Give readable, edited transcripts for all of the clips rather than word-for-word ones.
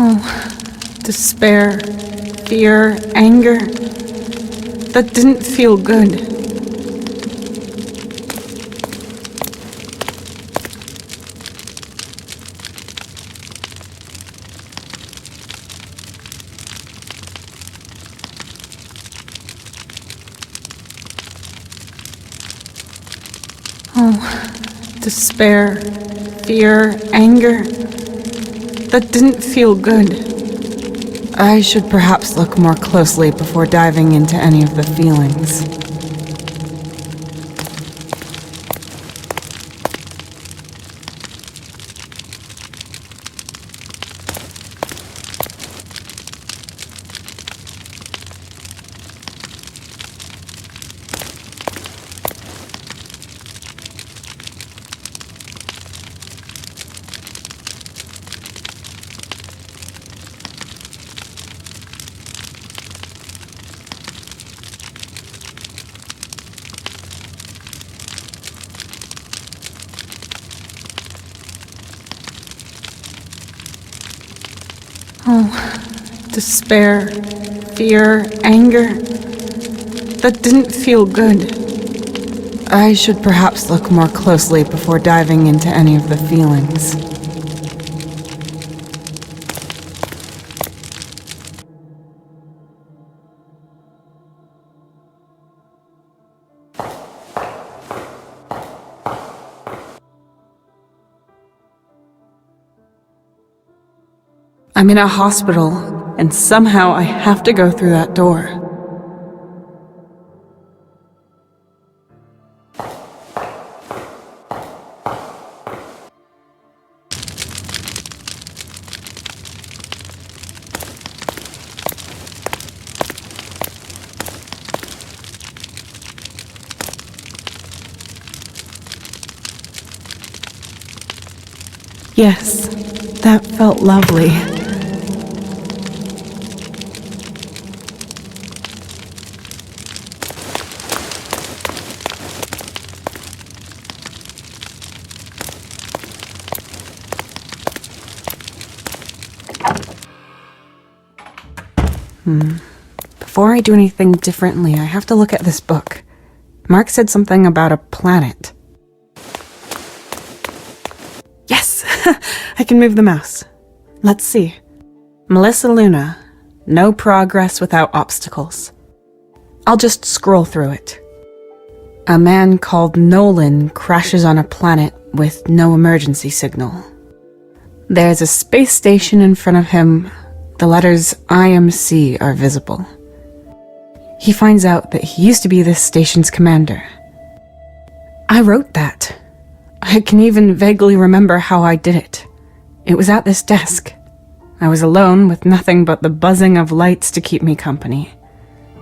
Oh, despair, fear, anger. That didn't feel good. Oh, despair, fear, anger. That didn't feel good. I should perhaps look more closely before diving into any of the feelings. Oh, despair, fear, anger. That didn't feel good. I should perhaps look more closely before diving into any of the feelings. I'm in a hospital, and somehow I have to go through that door. Yes, that felt lovely. Before I do anything differently, I have to look at this book. Mark said something about a planet. Yes! I can move the mouse. Let's see. Melissa Luna. No progress without obstacles. I'll just scroll through it. A man called Nolan crashes on a planet with no emergency signal. There's a space station in front of him. The letters IMC are visible. He finds out that he used to be this station's commander. I wrote that. I can even vaguely remember how I did it. It was at this desk. I was alone with nothing but the buzzing of lights to keep me company.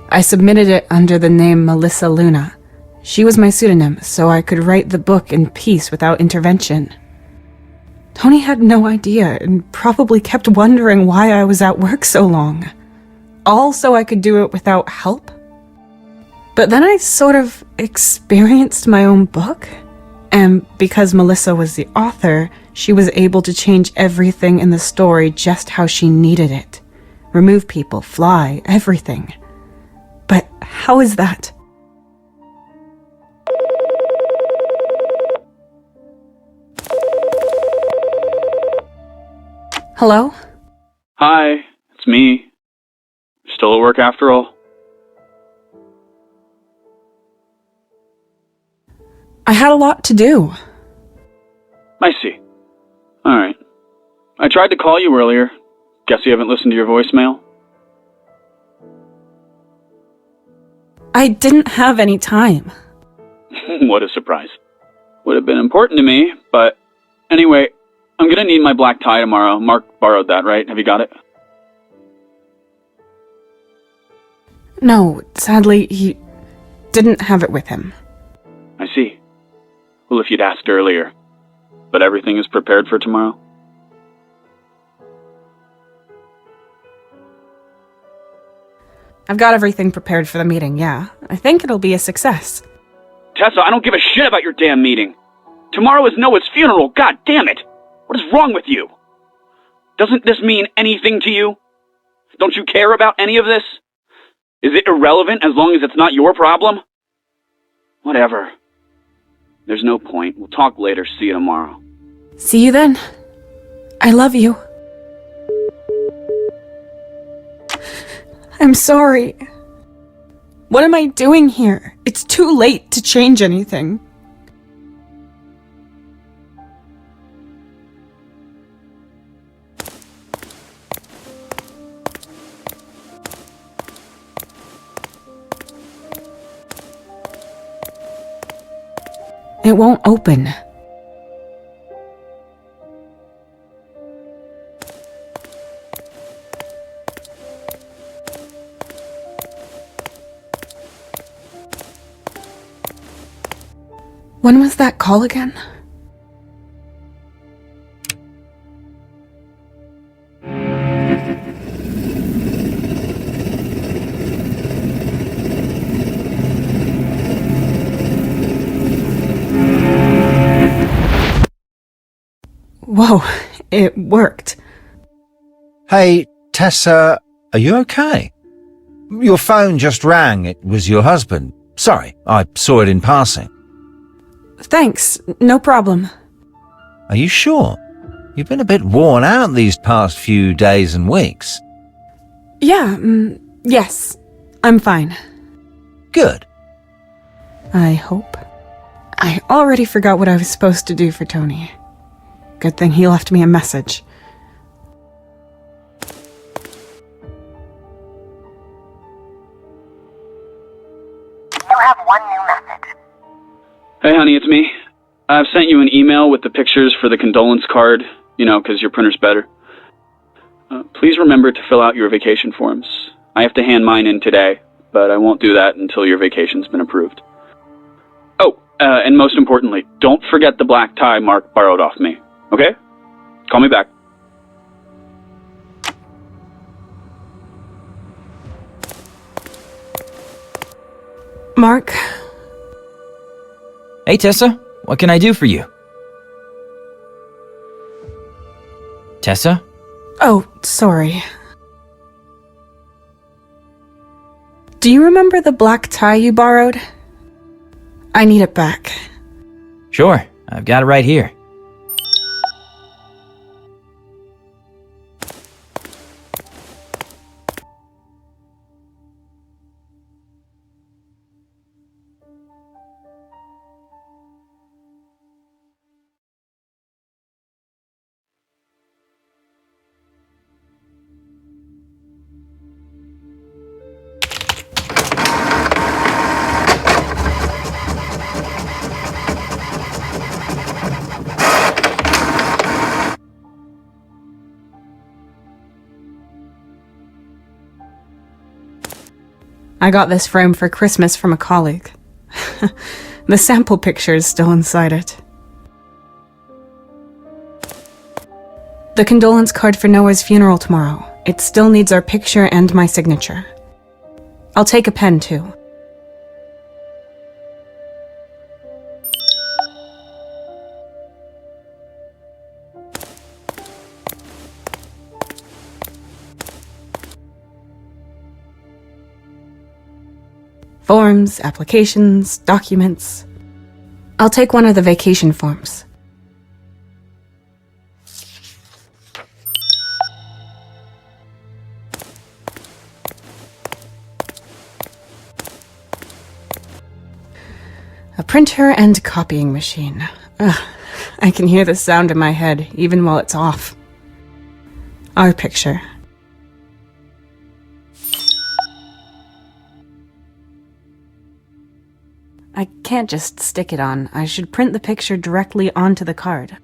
I submitted it under the name Melissa Luna. She was my pseudonym, so I could write the book in peace without intervention. Tony had no idea and probably kept wondering why I was at work so long. All so I could do it without help? But then I sort of experienced my own book, and because Melissa was the author, she was able to change everything in the story just how she needed it. Remove people, fly, everything. But how is that? Hello? Hi, it's me. Still at work after all? I had a lot to do. I see. Alright. I tried to call you earlier. Guess you haven't listened to your voicemail? I didn't have any time. What a surprise. Would have been important to me, but anyway, I'm gonna need my black tie tomorrow. Mark borrowed that, right? Have you got it? No, sadly, he didn't have it with him. I see. Well, if you'd asked earlier. But everything is prepared for tomorrow? I've got everything prepared for the meeting, yeah. I think it'll be a success. Tessa, I don't give a shit about your damn meeting. Tomorrow is Noah's funeral, god damn it! What is wrong with you? Doesn't this mean anything to you? Don't you care about any of this? Is it irrelevant as long as it's not your problem? Whatever. There's no point. We'll talk later. See you tomorrow. See you then. I love you. I'm sorry. What am I doing here? It's too late to change anything. It won't open. When was that call again? Whoa, it worked. Hey, Tessa, are you okay? Your phone just rang. It was your husband. Sorry, I saw it in passing. Thanks, no problem. Are you sure? You've been a bit worn out these past few days and weeks. Yeah, yes, I'm fine. Good. I hope. I already forgot what I was supposed to do for Tony. Good thing he left me a message. You have one new message. Hey, honey, it's me. I've sent you an email with the pictures for the condolence card, you know, 'cause your printer's better. Please remember to fill out your vacation forms. I have to hand mine in today, but I won't do that until your vacation's been approved. Oh, and most importantly, don't forget the black tie Mark borrowed off me, okay? Call me back. Mark? Hey, Tessa, what can I do for you? Tessa? Oh, sorry. Do you remember the black tie you borrowed? I need it back. Sure, I've got it right here. I got this frame for Christmas from a colleague. The sample picture is still inside it. The condolence card for Noah's funeral tomorrow. It still needs our picture and my signature. I'll take a pen, too. Forms, applications, documents. I'll take one of the vacation forms. A printer and copying machine. Ugh, I can hear the sound in my head, even while it's off. Our picture. I can't just stick it on. I should print the picture directly onto the card.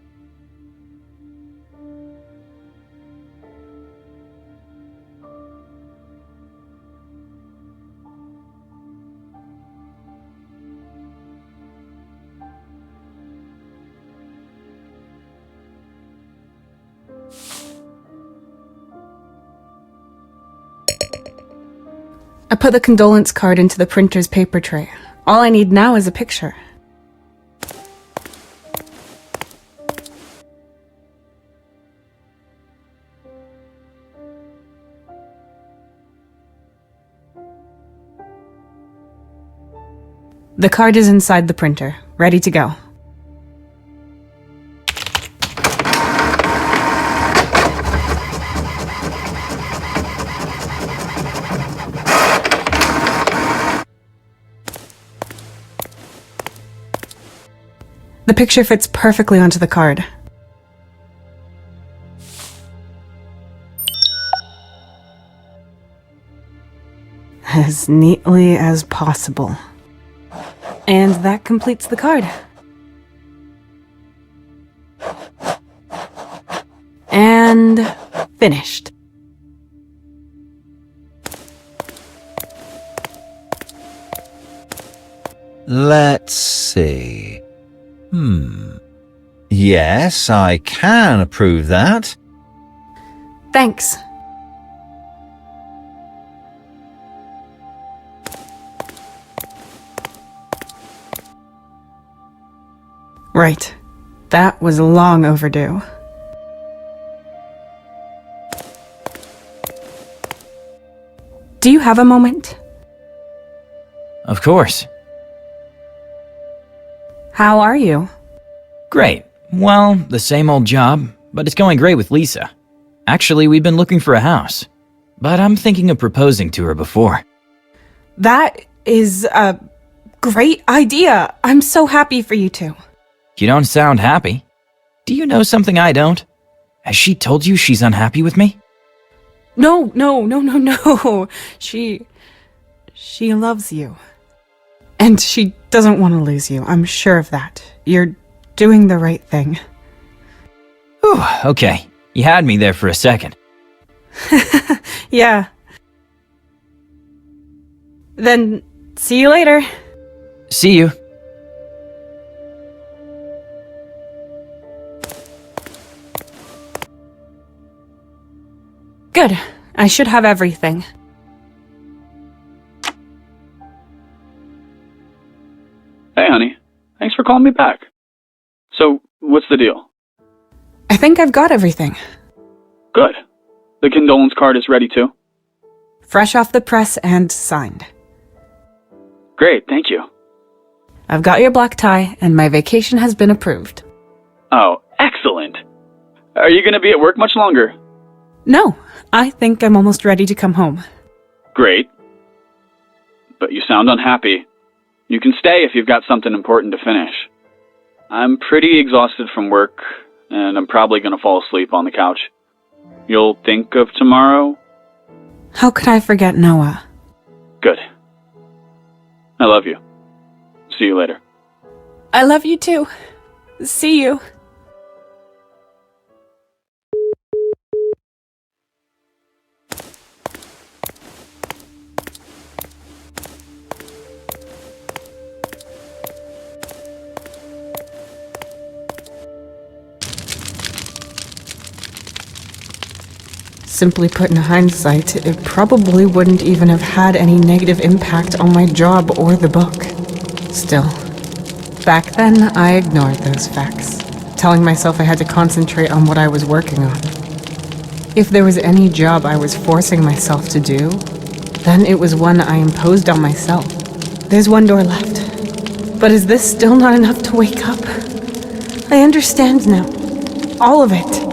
I put the condolence card into the printer's paper tray. All I need now is a picture. The card is inside the printer, ready to go. The picture fits perfectly onto the card. As neatly as possible. And that completes the card. And finished. Let's see. Yes, I can approve that. Thanks. Right. That was long overdue. Do you have a moment? Of course. How are you? Great. Well, the same old job, but it's going great with Lisa. Actually, we've been looking for a house, but I'm thinking of proposing to her before. That is a great idea. I'm so happy for you two. You don't sound happy. Do you know something I don't? Has she told you she's unhappy with me? No. She loves you. And she doesn't want to lose you. I'm sure of that. You're doing the right thing. Whew, okay. You had me there for a second. Yeah. Then, see you later. See you. Good. I should have everything. Hey, honey. Thanks for calling me back. So, what's the deal? I think I've got everything. Good. The condolence card is ready too? Fresh off the press and signed. Great, thank you. I've got your black tie, and my vacation has been approved. Oh, excellent. Are you going to be at work much longer? No, I think I'm almost ready to come home. Great. But you sound unhappy. You can stay if you've got something important to finish. I'm pretty exhausted from work, and I'm probably going to fall asleep on the couch. You'll think of tomorrow? How could I forget Noah? Good. I love you. See you later. I love you too. See you. Simply put, in hindsight, it probably wouldn't even have had any negative impact on my job or the book. Still, back then, I ignored those facts, telling myself I had to concentrate on what I was working on. If there was any job I was forcing myself to do, then it was one I imposed on myself. There's one door left. But is this still not enough to wake up? I understand now. All of it.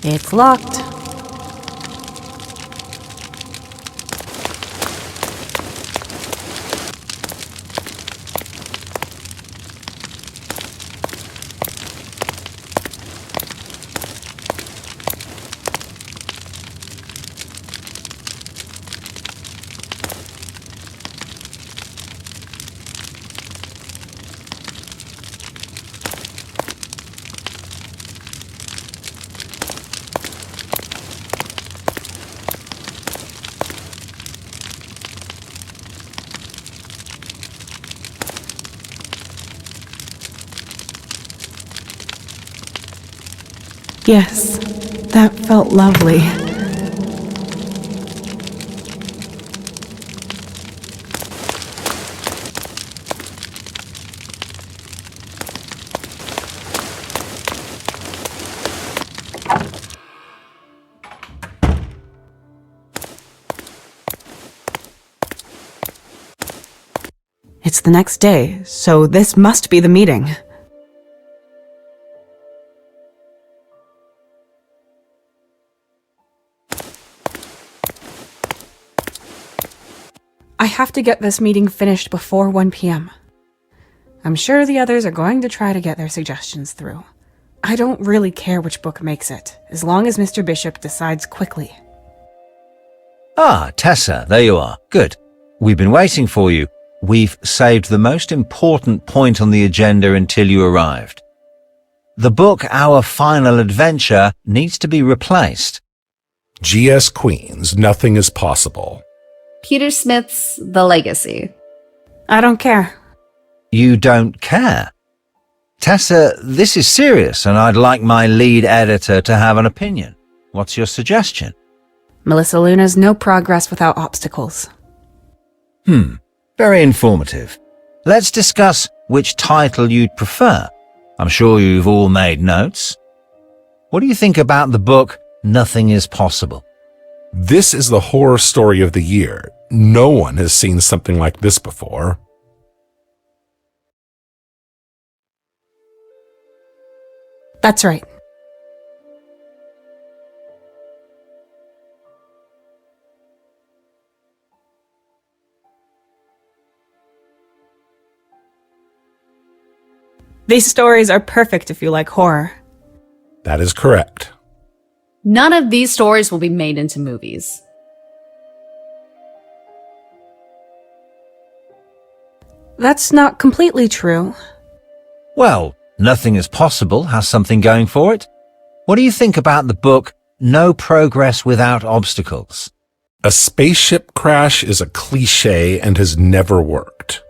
It's locked. Yes, that felt lovely. the next day, so this must be the meeting. I have to get this meeting finished before 1 p.m. I'm sure the others are going to try to get their suggestions through. I don't really care which book makes it, as long as Mr. Bishop decides quickly. Ah, Tessa, there you are. Good. We've been waiting for you. We've saved the most important point on the agenda until you arrived. The book Our Final Adventure needs to be replaced. G.S. Queen's Nothing is Possible. Peter Smith's The Legacy. I don't care. You don't care? Tessa, this is serious, and I'd like my lead editor to have an opinion. What's your suggestion? Melissa Luna's No Progress Without Obstacles. Very informative. Let's discuss which title you'd prefer. I'm sure you've all made notes. What do you think about the book Nothing is Possible? This is the horror story of the year. No one has seen something like this before. That's right. These stories are perfect if you like horror. That is correct. None of these stories will be made into movies. That's not completely true. Well, Nothing is Possible has something going for it. What do you think about the book No Progress Without Obstacles? A spaceship crash is a cliché and has never worked.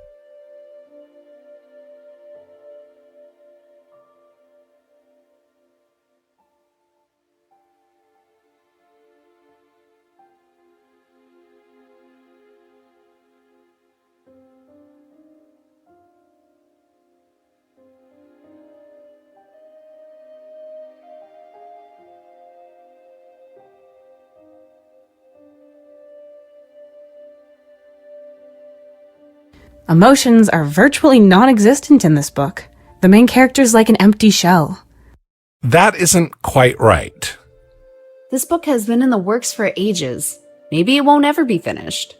Emotions are virtually non-existent in this book. The main character's like an empty shell. That isn't quite right. This book has been in the works for ages. Maybe it won't ever be finished.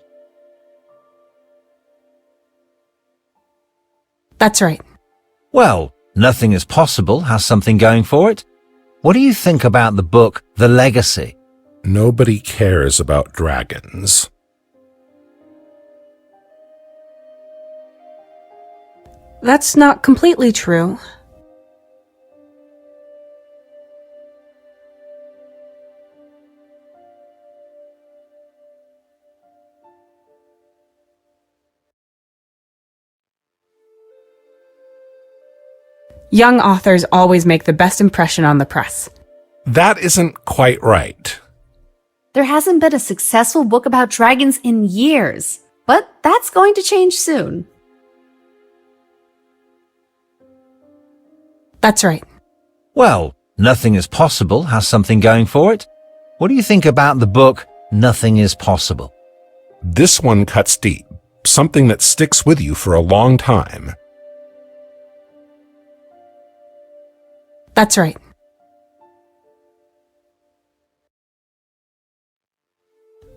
That's right. Well, Nothing is Possible has something going for it. What do you think about the book The Legacy? Nobody cares about dragons. That's not completely true. Young authors always make the best impression on the press. That isn't quite right. There hasn't been a successful book about dragons in years, but that's going to change soon. That's right. Well, Nothing is Possible has something going for it. What do you think about the book Nothing is Possible? This one cuts deep, something that sticks with you for a long time. That's right.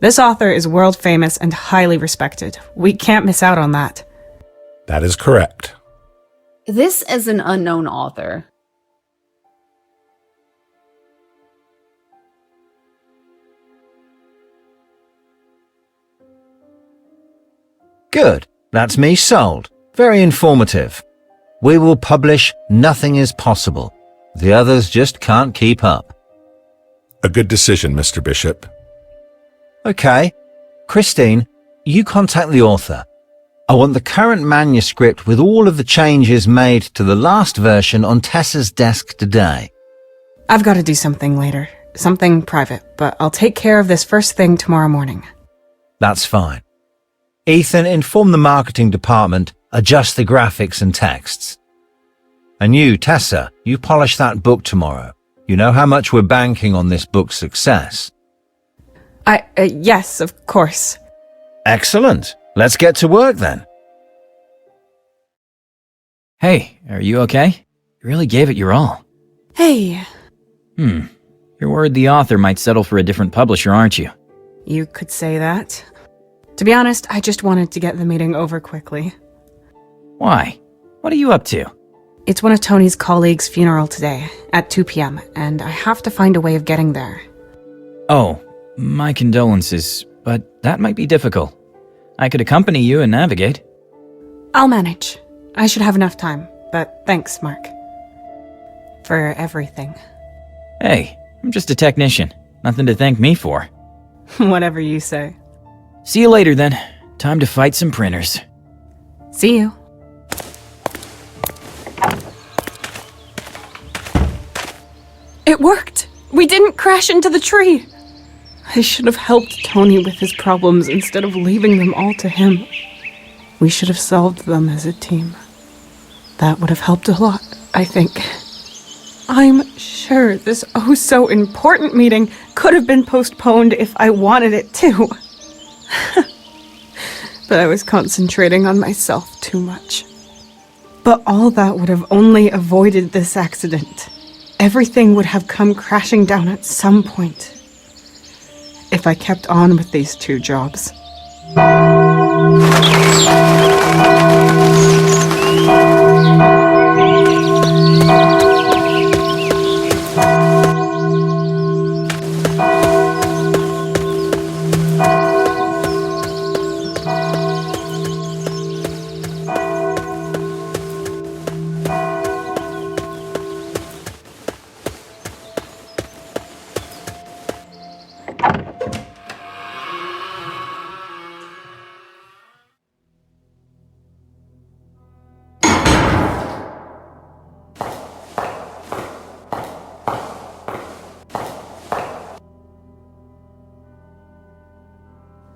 This author is world famous and highly respected. We can't miss out on that. That is correct. This is an unknown author. Good. That's me sold. Very informative. We will publish Nothing is Possible. The others just can't keep up. A good decision, Mr. Bishop. Okay. Christine, you contact the author. I want the current manuscript with all of the changes made to the last version on Tessa's desk today. I've got to do something later. Something private, but I'll take care of this first thing tomorrow morning. That's fine. Ethan, inform the marketing department, adjust the graphics and texts. And you, Tessa, you polish that book tomorrow. You know how much we're banking on this book's success. Yes, of course. Excellent. Let's get to work then. Hey, are you okay? You really gave it your all. Hey, You're worried the author might settle for a different publisher, aren't you? you could say that. To be honest, I just wanted to get the meeting over quickly. Why? What are you up to? It's one of Tony's colleagues' funeral today, at 2 p.m., and I have to find a way of getting there. Oh, my condolences, but that might be difficult. I could accompany you and navigate. I'll manage. I should have enough time, but thanks, Mark. For everything. Hey, I'm just a technician. Nothing to thank me for. Whatever you say. See you later then. Time to fight some printers. See you. It worked! We didn't crash into the tree! I should have helped Tony with his problems instead of leaving them all to him. We should have solved them as a team. That would have helped a lot, I think. I'm sure this oh-so important meeting could have been postponed if I wanted it to. But I was concentrating on myself too much. But all that would have only avoided this accident. Everything would have come crashing down at some point. If I kept on with these two jobs.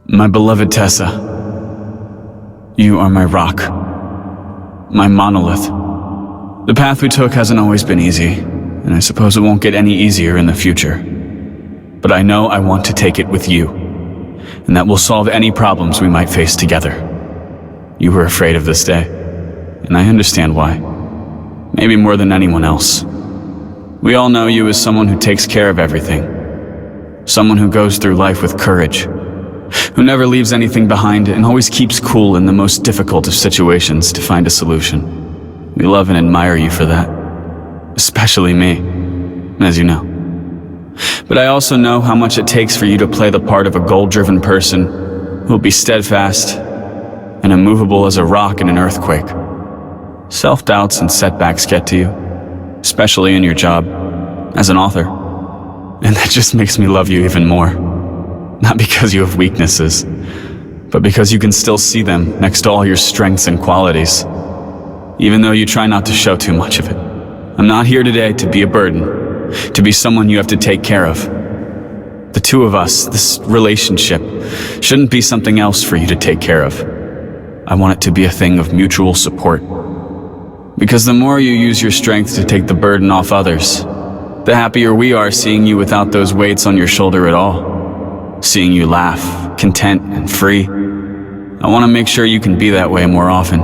My beloved Tessa, you are my rock, my monolith. The path we took hasn't always been easy, and I suppose it won't get any easier in the future. But I know I want to take it with you, and that will solve any problems we might face together. You were afraid of this day, and I understand why. Maybe more than anyone else. We all know you as someone who takes care of everything. Someone who goes through life with courage. Who never leaves anything behind and always keeps cool in the most difficult of situations to find a solution. We love and admire you for that. Especially me, as you know. But I also know how much it takes for you to play the part of a goal-driven person who will be steadfast and immovable as a rock in an earthquake. Self-doubts and setbacks get to you, especially in your job as an author. And that just makes me love you even more. Not because you have weaknesses, but because you can still see them next to all your strengths and qualities, even though you try not to show too much of it. I'm not here today to be a burden, to be someone you have to take care of. The two of us, this relationship, shouldn't be something else for you to take care of. I want it to be a thing of mutual support. Because the more you use your strength to take the burden off others, the happier we are seeing you without those weights on your shoulder at all. Seeing you laugh, content, and free. I want to make sure you can be that way more often.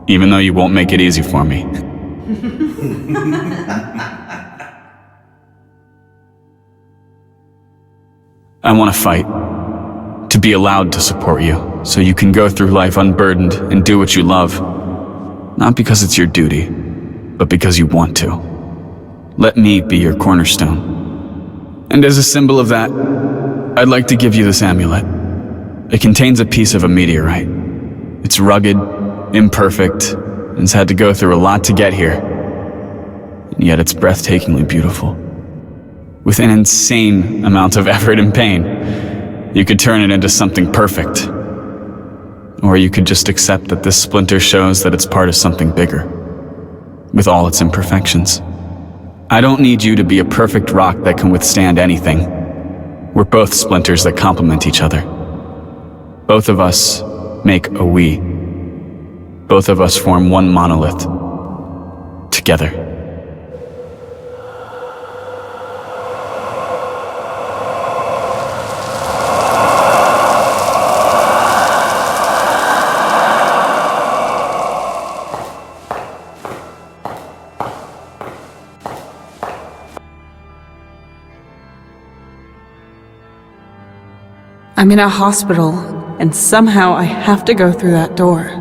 Even though you won't make it easy for me. I want to fight. To be allowed to support you, so you can go through life unburdened and do what you love. Not because it's your duty, but because you want to. Let me be your cornerstone. And as a symbol of that, I'd like to give you this amulet. It contains a piece of a meteorite. It's rugged, imperfect, and has had to go through a lot to get here. And yet it's breathtakingly beautiful. With an insane amount of effort and pain, you could turn it into something perfect. Or you could just accept that this splinter shows that it's part of something bigger, with all its imperfections. I don't need you to be a perfect rock that can withstand anything. We're both splinters that complement each other. Both of us make a we. Both of us form one monolith. Together. I'm in a hospital, and somehow I have to go through that door.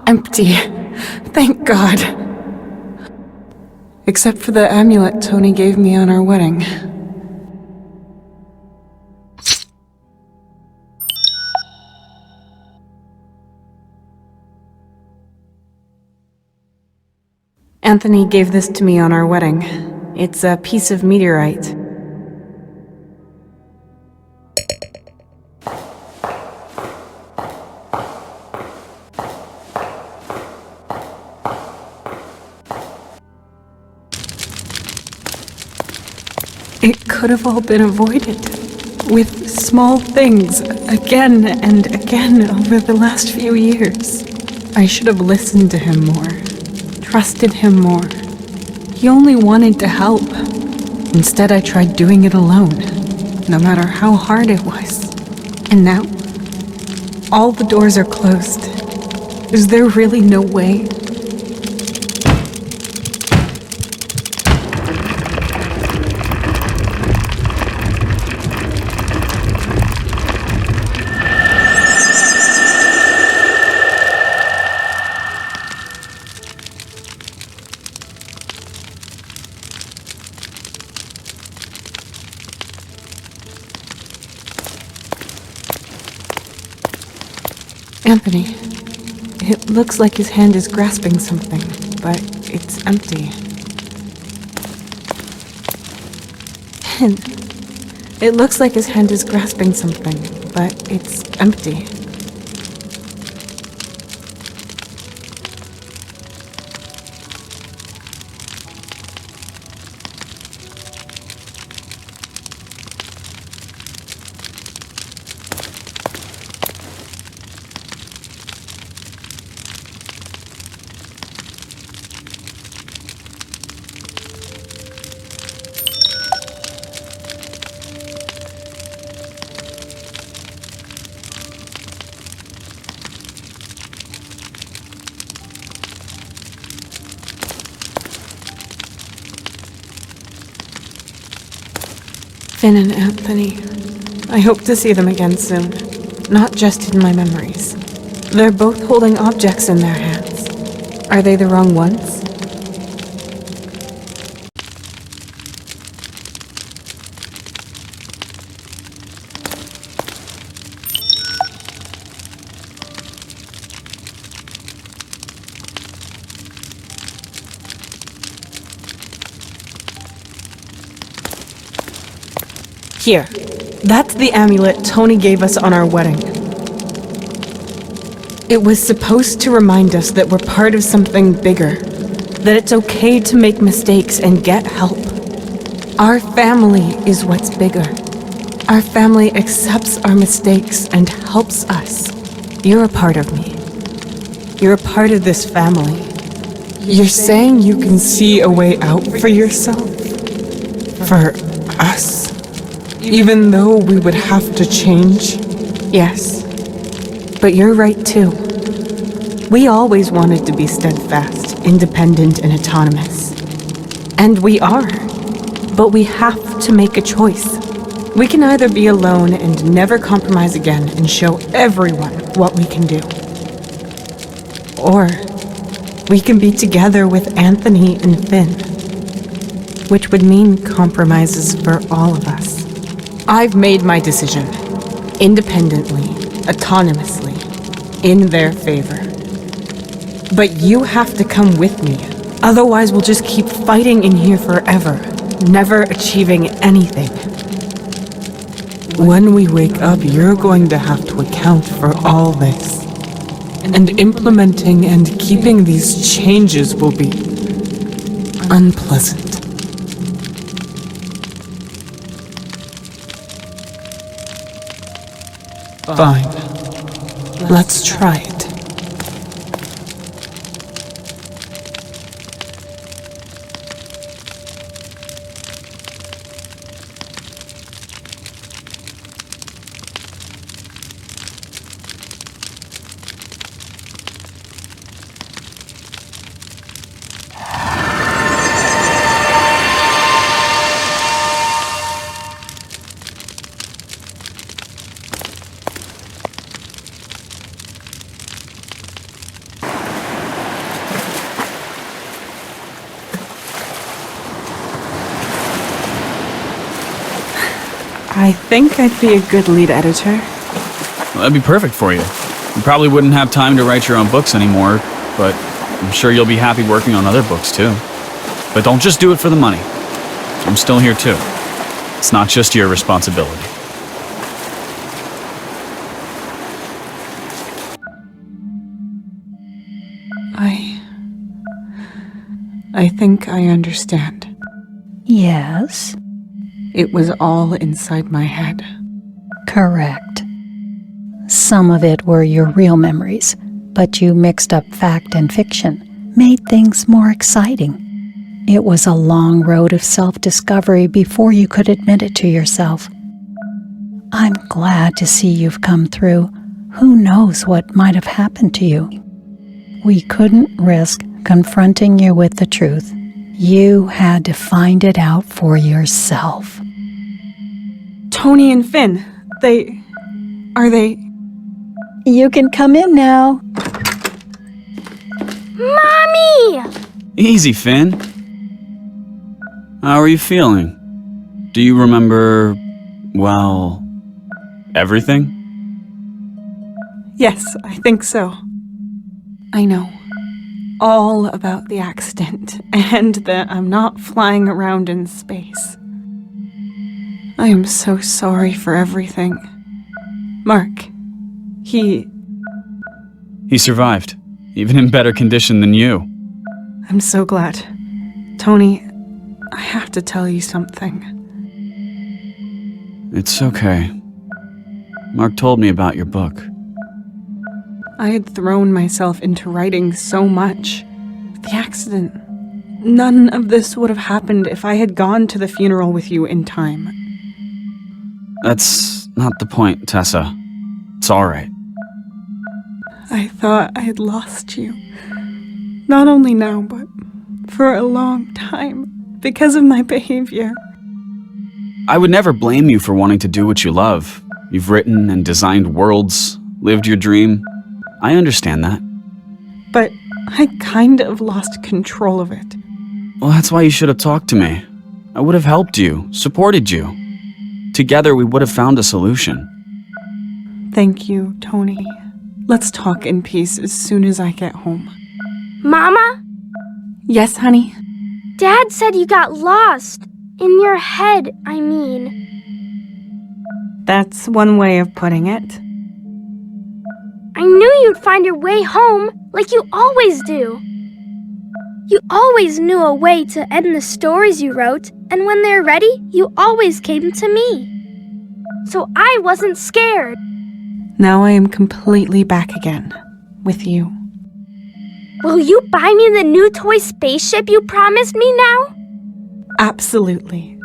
Empty. Thank God. Except for the amulet Tony gave me on our wedding. Anthony gave this to me on our wedding. It's a piece of meteorite. It could have all been avoided with small things again and again over the last few years. I should have listened to him more, trusted him more. He only wanted to help. Instead, I tried doing it alone, no matter how hard it was. And now, all the doors are closed. Is there really no way? Anthony, it looks like his hand is grasping something, but it's empty. It looks like his hand is grasping something, but it's empty. Finn and Anthony. I hope to see them again soon. Not just in my memories. They're both holding objects in their hands. Are they the wrong ones? Here. That's the amulet Tony gave us on our wedding. It was supposed to remind us that we're part of something bigger. That it's okay to make mistakes and get help. Our family is what's bigger. Our family accepts our mistakes and helps us. You're a part of me. You're a part of this family. You're saying you can see a way out for yourself? For us? Even though we would have to change? Yes. But you're right too. We always wanted to be steadfast, independent, and autonomous. And we are. But we have to make a choice. We can either be alone and never compromise again and show everyone what we can do. Or we can be together with Anthony and Finn, which would mean compromises for all of us. I've made my decision, independently, autonomously, in their favor. But you have to come with me, otherwise we'll just keep fighting in here forever, never achieving anything. When we wake up, you're going to have to account for all this. And implementing and keeping these changes will be unpleasant. Fine. Let's try it. I think I'd be a good lead editor. Well, that'd be perfect for you. You probably wouldn't have time to write your own books anymore, but I'm sure you'll be happy working on other books too. But don't just do it for the money. I'm still here too. It's not just your responsibility. I think I understand. Yes, It was all inside my head. correct. Some of it were your real memories, but you mixed up fact and fiction, made things more exciting. It was a long road of self-discovery before you could admit it to yourself. I'm glad to see you've come through. Who knows what might have happened to you? We couldn't risk confronting you with the truth. You had to find it out for yourself. Tony and Finn, are they... You can come in now. Mommy! Easy, Finn. How are you feeling? Do you remember, well, everything? Yes, I think so. I know. All about the accident, and that I'm not flying around in space. I am so sorry for everything. Mark, he survived, even in better condition than you. I'm so glad. Tony, I have to tell you something. It's okay. Mark told me about your book. I had thrown myself into writing so much. The accident. None of this would have happened if I had gone to the funeral with you in time. That's not the point, Tessa. It's alright. I thought I had lost you. Not only now, but for a long time, because of my behavior. I would never blame you for wanting to do what you love. You've written and designed worlds, lived your dream. I understand that. But I kind of lost control of it. Well, that's why you should have talked to me. I would have helped you, supported you. Together, we would have found a solution. Thank you, Tony. Let's talk in peace as soon as I get home. Mama? Yes, honey? Dad said you got lost. In your head, I mean. That's one way of putting it. I knew you'd find your way home, like you always do. You always knew a way to end the stories you wrote, and when they're ready, you always came to me. So I wasn't scared. Now I am completely back again, with you. Will you buy me the new toy spaceship you promised me now? Absolutely.